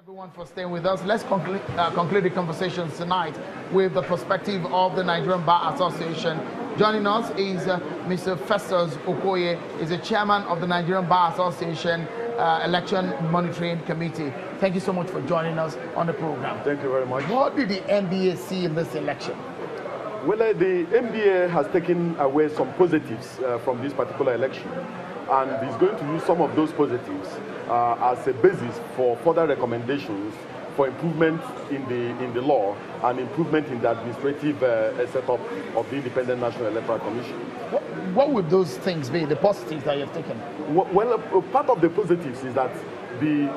Everyone for staying with us. Let's conclude the conversation tonight with the perspective of the Nigerian Bar Association. Joining us is Mr. Festus Okoye, is the chairman of the Nigerian Bar Association Election Monitoring Committee. Thank you so much for joining us on the program. Thank you very much. What did the NBA see in this election? Well, the NBA has taken away some positives from this particular election, and is going to use some of those positives as a basis for further recommendations for improvement in the law and improvement in the administrative setup of the Independent National Electoral Commission. What would those things be, the positives that you've taken? Well, part of the positives is that the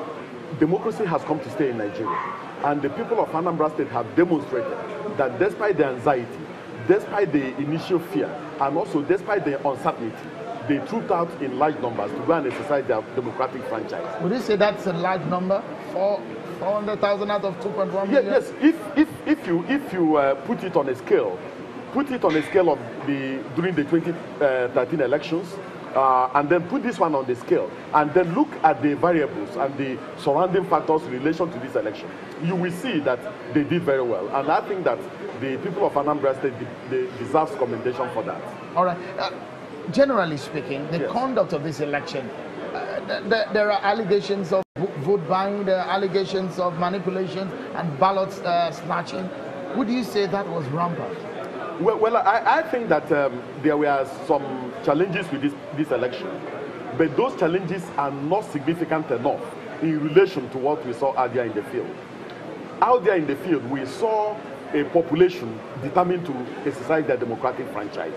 democracy has come to stay in Nigeria, and the people of Anambra State have demonstrated that despite the anxiety, despite the initial fear, and also despite the uncertainty, they trooped out in large numbers to go and exercise their democratic franchise. Would you say that's a large number? 400,000 out of 2.1 million? Yes. If you put it on a scale, of during the 2013 elections, and then put this one on the scale, and then look at the variables and the surrounding factors in relation to this election, you will see that they did very well. And I think that the people of Anambra State they deserve commendation for that. All right. Generally speaking, the conduct of this election, there are allegations of vote buying, there are allegations of manipulation and ballot snatching. Would you say that was rampant? Well, I think that there were some challenges with this election, but those challenges are not significant enough in relation to what we saw out there in the field. Out there in the field, we saw a population determined to exercise their democratic franchise.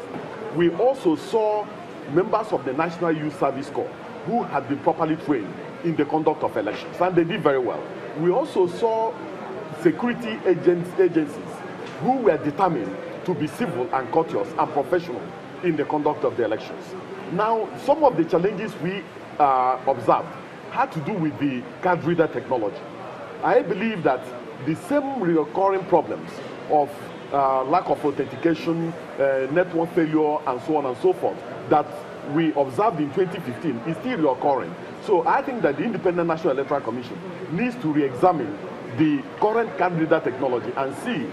We also saw members of the National Youth Service Corps who had been properly trained in the conduct of elections, and they did very well. We also saw security agencies who were determined to be civil and courteous and professional in the conduct of the elections. Now, some of the challenges we observed had to do with the card reader technology. I believe that the same recurring problems of lack of authentication, network failure, and so on and so forth that we observed in 2015 is still recurring. So I think that the Independent National Electoral Commission needs to re-examine the current card reader technology and see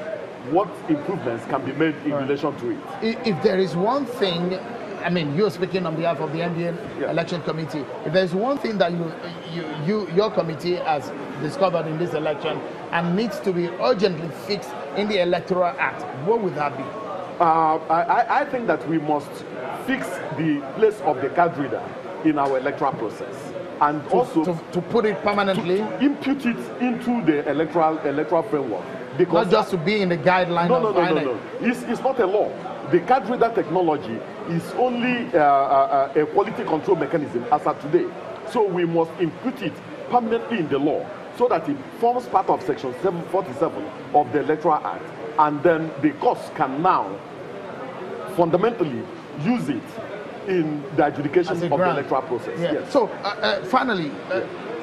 what improvements can be made in relation to it. If there is one thing, I mean, you're speaking on behalf of the NBA Election Committee. If there's one thing that your committee has discovered in this election and needs to be urgently fixed in the Electoral Act, what would that be? I think that we must fix the place of the card reader in our electoral process, and to put it permanently, to impute it into the electoral framework. Because not just to be in the guideline. No. It's not a law. The card reader technology is only a quality control mechanism as of today. So we must input it permanently in the law so that it forms part of Section 747 of the Electoral Act. And then the courts can now fundamentally use it in the adjudication of the electoral process. Yeah. Yes. So finally,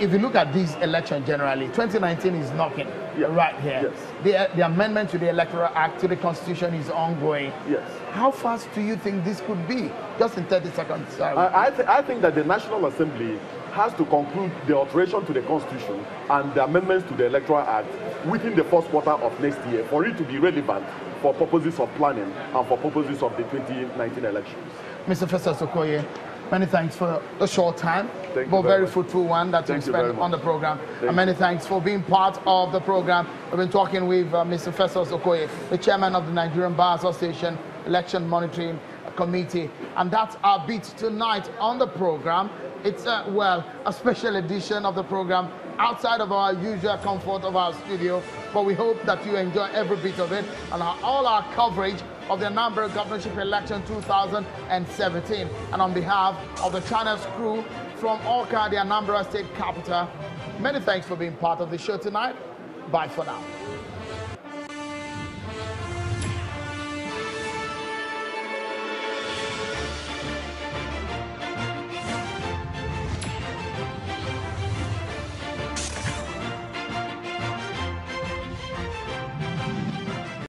if you look at this election generally, 2019 is knocking right here. Yes. The amendment to the Electoral Act, to the Constitution is ongoing. Yes. How fast do you think this could be? Just in 30 seconds. I think that the National Assembly has to conclude the alteration to the Constitution and the amendments to the Electoral Act within the first quarter of next year for it to be relevant for purposes of planning and for purposes of the 2019 elections. Mr. Festus Okoye, many thanks for the short time, but very fruitful one that you spent on the program. And many thanks for being part of the program. We've been talking with Mr. Festus Okoye, the chairman of the Nigerian Bar Association Election Monitoring Committee. And that's our beat tonight on the program. It's a special edition of the program outside of our usual comfort of our studio, but we hope that you enjoy every bit of it and all our coverage of the Anambra Governorship Election 2017. And on behalf of the channel's crew from Awka, the Anambra State capital, many thanks for being part of the show tonight. Bye for now.